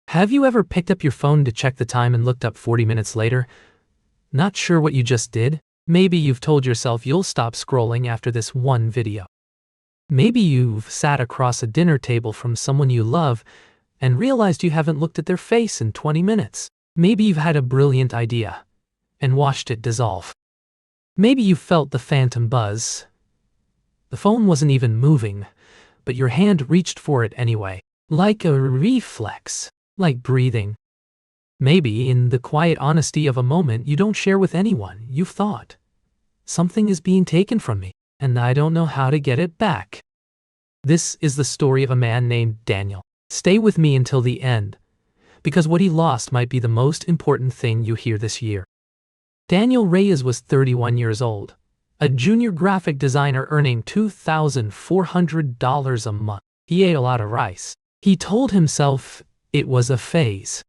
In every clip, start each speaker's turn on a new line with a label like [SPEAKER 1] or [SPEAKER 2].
[SPEAKER 1] Have you ever picked up your phone to check the time and looked up 40 minutes later? Not sure what you just did? Maybe you've told yourself you'll stop scrolling after this one video. Maybe you've sat across a dinner table from someone you love and realized you haven't looked at their face in 20 minutes. Maybe you've had a brilliant idea and watched it dissolve. Maybe you felt the phantom buzz. The phone wasn't even moving, but your hand reached for it anyway, like a reflex, like breathing. Maybe in the quiet honesty of a moment you don't share with anyone, you've thought, something is being taken from me, and I don't know how to get it back. This is the story of a man named Daniel. Stay with me until the end, because what he lost might be the most important thing you hear this year. Daniel Reyes was 31 years old, a junior graphic designer earning $2,400 a month. He ate a lot of rice. He told himself it was a phase.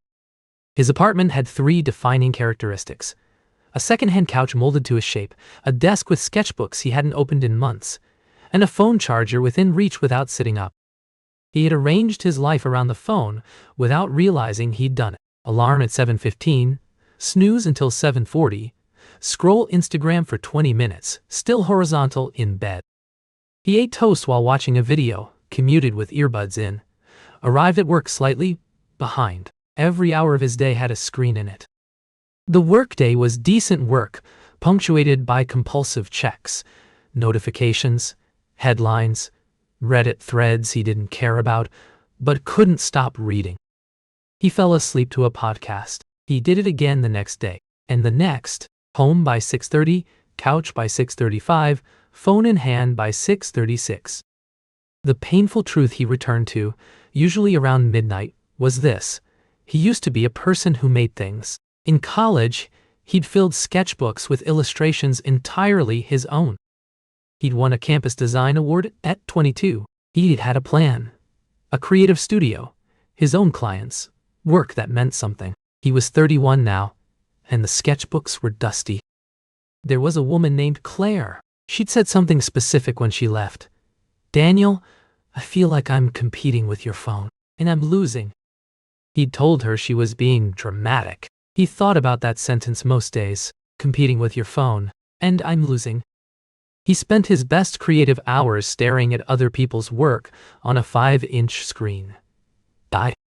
[SPEAKER 1] His apartment had 3 defining characteristics: a second-hand couch molded to his shape, a desk with sketchbooks he hadn't opened in months, and a phone charger within reach without sitting up. He had arranged his life around the phone without realizing he'd done it. Alarm at 7:15, snooze until 7:40, scroll Instagram for 20 minutes, still horizontal in bed. He ate toast while watching a video, commuted with earbuds in, arrived at work slightly behind. Every hour of his day had a screen in it. The workday was decent work, punctuated by compulsive checks, notifications, headlines, Reddit threads he didn't care about, but couldn't stop reading. He fell asleep to a podcast. He did it again the next day, and the next, home by 6:30, couch by 6:35, phone in hand by 6:36. The painful truth he returned to, usually around midnight, was this: he used to be a person who made things. In college, he'd filled sketchbooks with illustrations entirely his own. He'd won a campus design award at 22. He'd had a plan, a creative studio, his own clients, work that meant something. He was 31 now, and the sketchbooks were dusty. There was a woman named Claire. She'd said something specific when she left. "Daniel, I feel like I'm competing with your phone, and I'm losing." He'd told her she was being dramatic. He thought about that sentence most days, competing with your phone, and I'm losing. He spent his best creative hours staring at other people's work on a 5-inch screen.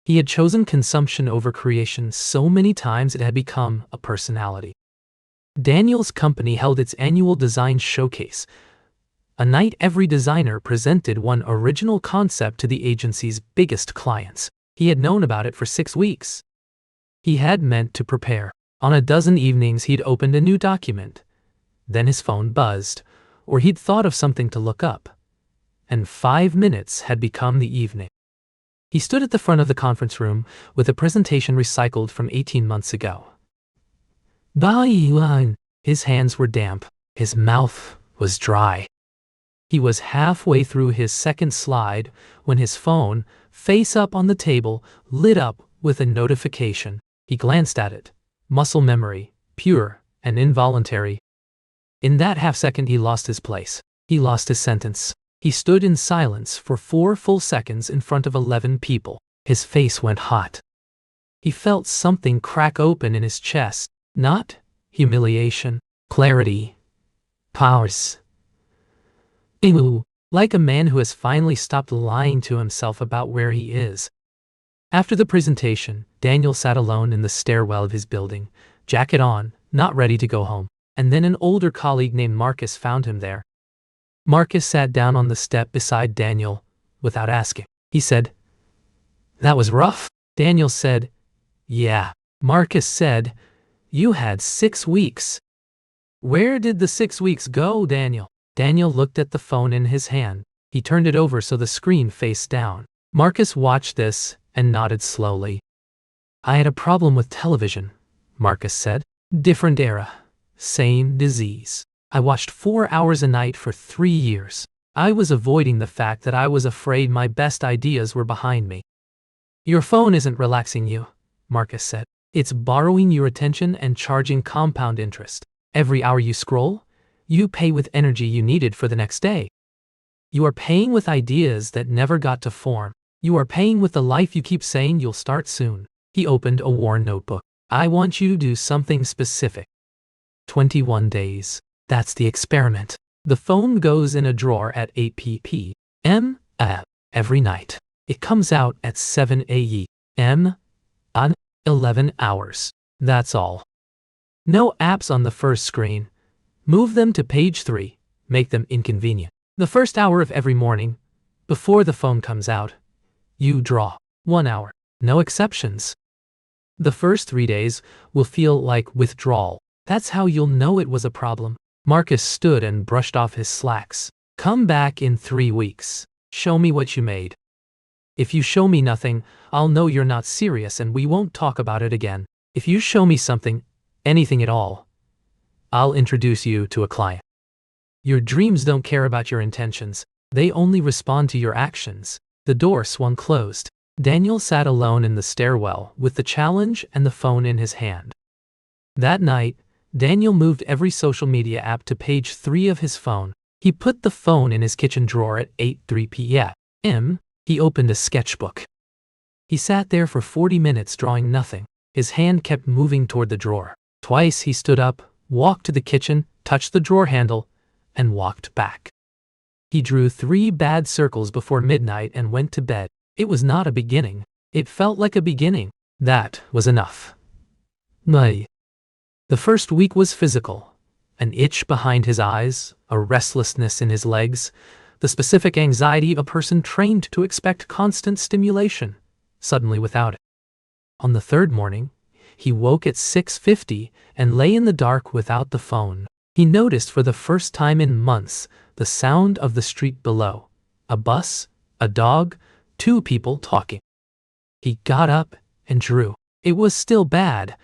[SPEAKER 1] He had chosen consumption over creation so many times it had become a personality. Daniel's company held its annual design showcase, a night every designer presented one original concept to the agency's biggest clients. He had known about it for 6 weeks. He had meant to prepare. On a dozen evenings he'd opened a new document. Then his phone buzzed, or he'd thought of something to look up, and 5 minutes had become the evening. He stood at the front of the conference room with a presentation recycled from 18 months ago. His hands were damp. His mouth was dry. He was halfway through his second slide when his phone, face up on the table, lit up with a notification. He glanced at it. Muscle memory, pure and involuntary. In that half-second he lost his place. He lost his sentence. He stood in silence for 4 full seconds in front of 11 people. His face went hot. He felt something crack open in his chest. Not humiliation, clarity, powers. Like a man who has finally stopped lying to himself about where he is. After the presentation, Daniel sat alone in the stairwell of his building, jacket on, not ready to go home. And then an older colleague named Marcus found him there. Marcus sat down on the step beside Daniel, without asking. He said, "That was rough?" Daniel said, "Yeah." Marcus said, "You had 6 weeks. Where did the 6 weeks go, Daniel?" Daniel looked at the phone in his hand. He turned it over so the screen faced down. Marcus watched this and nodded slowly. "I had a problem with television," Marcus said. "Different era. Same disease. I watched 4 hours a night for 3 years. I was avoiding the fact that I was afraid my best ideas were behind me." "Your phone isn't relaxing you," Marcus said. "It's borrowing your attention and charging compound interest. Every hour you scroll, you pay with energy you needed for the next day. You are paying with ideas that never got to form. You are paying with the life you keep saying you'll start soon." He opened a worn notebook. I want you to do something specific. 21 days. That's the experiment. The phone goes in a drawer at 8 p.m. every night. It comes out at 7 a.m. on 11 hours. That's all. No apps on the first screen. Move them to page 3. Make them inconvenient. The first hour of every morning, before the phone comes out, you draw. 1 hour. No exceptions. The first 3 days will feel like withdrawal. That's how you'll know it was a problem. Marcus stood and brushed off his slacks. Come back in 3 weeks. Show me what you made. If you show me nothing, I'll know you're not serious and we won't talk about it again. If you show me something, anything at all, I'll introduce you to a client. Your dreams don't care about your intentions. They only respond to your actions. The door swung closed. Daniel sat alone in the stairwell with the challenge and the phone in his hand. That night, Daniel moved every social media app to page 3 of his phone. He put the phone in his kitchen drawer at 8:03 p.m. He opened a sketchbook. He sat there for 40 minutes drawing nothing. His hand kept moving toward the drawer. Twice he stood up, walked to the kitchen, touched the drawer handle, and walked back. He drew 3 bad circles before midnight and went to bed. It was not a beginning. It felt like a beginning. That was enough. The first week was physical. An itch behind his eyes, a restlessness in his legs, the specific anxiety of a person trained to expect constant stimulation, suddenly without it. On the 3rd morning, he woke at 6:50 and lay in the dark without the phone. He noticed for the first time in months the sound of the street below. A bus, a dog, 2 people talking. He got up and drew. It was still bad,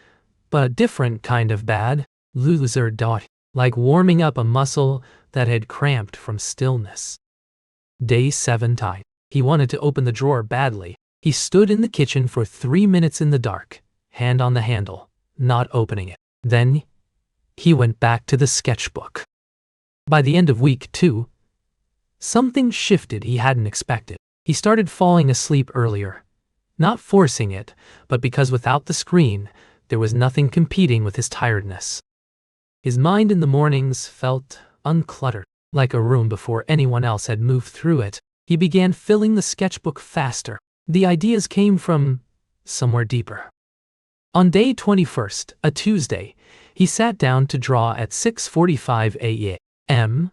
[SPEAKER 1] but a different kind of bad. Loser dot, like warming up a muscle that had cramped from stillness. Day 7 time. He wanted to open the drawer badly. He stood in the kitchen for 3 minutes in the dark, hand on the handle, not opening it. Then he went back to the sketchbook. By the end of week 2, something shifted he hadn't expected. He started falling asleep earlier, not forcing it, but because without the screen, there was nothing competing with his tiredness. His mind in the mornings felt uncluttered, like a room before anyone else had moved through it. He began filling the sketchbook faster. The ideas came from somewhere deeper. On day 21st, a Tuesday, he sat down to draw at 6:45 a.m.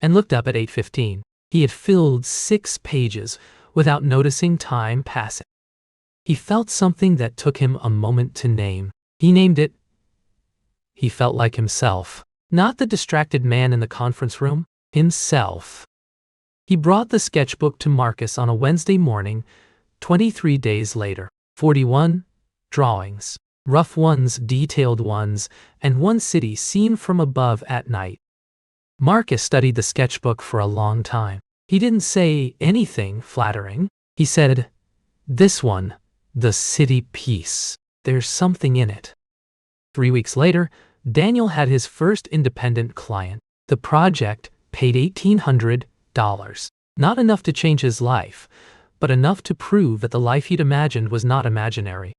[SPEAKER 1] and looked up at 8:15. He had filled 6 pages without noticing time passing. He felt something that took him a moment to name. He named it. He felt like himself. Not the distracted man in the conference room, himself. He brought the sketchbook to Marcus on a Wednesday morning, 23 days later. 41 drawings, rough ones, detailed ones, and 1 city seen from above at night. Marcus studied the sketchbook for a long time. He didn't say anything flattering. He said, "This one, the city piece, there's something in it." 3 weeks later, Daniel had his first independent client. The project paid $1,800. Not enough to change his life, but enough to prove that the life he'd imagined was not imaginary.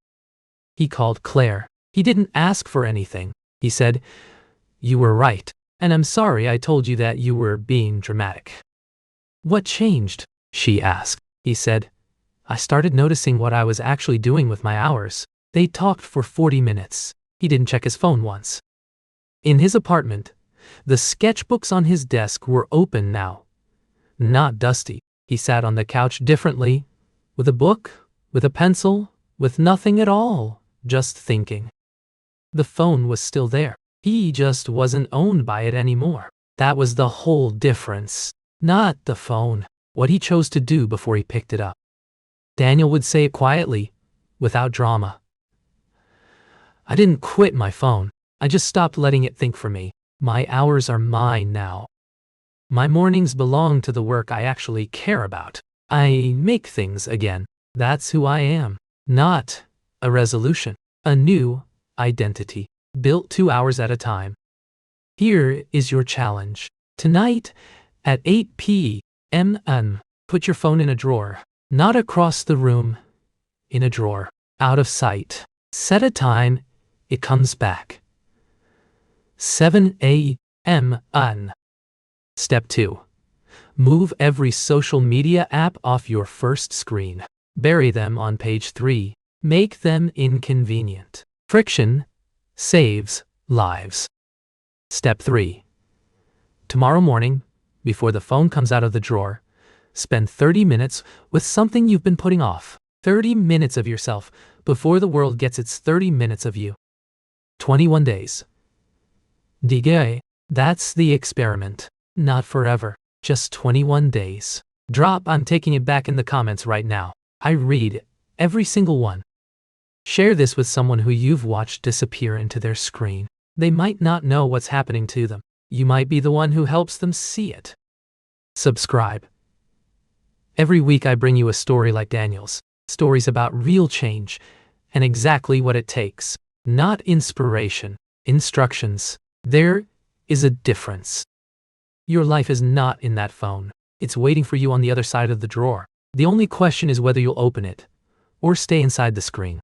[SPEAKER 1] He called Claire. He didn't ask for anything. He said, "You were right, and I'm sorry I told you that you were being dramatic." "What changed?" she asked. He said, "I started noticing what I was actually doing with my hours." They talked for 40 minutes. He didn't check his phone once. In his apartment, the sketchbooks on his desk were open now, not dusty. He sat on the couch differently, with a book, with a pencil, with nothing at all, just thinking. The phone was still there. He just wasn't owned by it anymore. That was the whole difference. Not the phone, what he chose to do before he picked it up. Daniel would say it quietly, without drama. "I didn't quit my phone. I just stopped letting it think for me. My hours are mine now. My mornings belong to the work I actually care about. I make things again. That's who I am. Not a resolution. A new identity, built 2 hours at a time. Here is your challenge. Tonight, at 8 p.m. Put your phone in a drawer. Not across the room. In a drawer. Out of sight. Set a time, it comes back. 7 a.m. on. Step 2. Move every social media app off your first screen. Bury them on page 3. Make them inconvenient. Friction saves lives. Step 3. Tomorrow morning, before the phone comes out of the drawer, spend 30 minutes with something you've been putting off. 30 minutes of yourself before the world gets its 30 minutes of you. 21 days. Digay, that's the experiment. Not forever, just 21 days. Drop I'm taking it back in the comments right now. I read every single one. Share this with someone who you've watched disappear into their screen. They might not know what's happening to them. You might be the one who helps them see it. Subscribe. Every week I bring you a story like Daniel's. Stories about real change and exactly what it takes. Not inspiration, instructions. There is a difference. Your life is not in that phone. It's waiting for you on the other side of the drawer. The only question is whether you'll open it or stay inside the screen.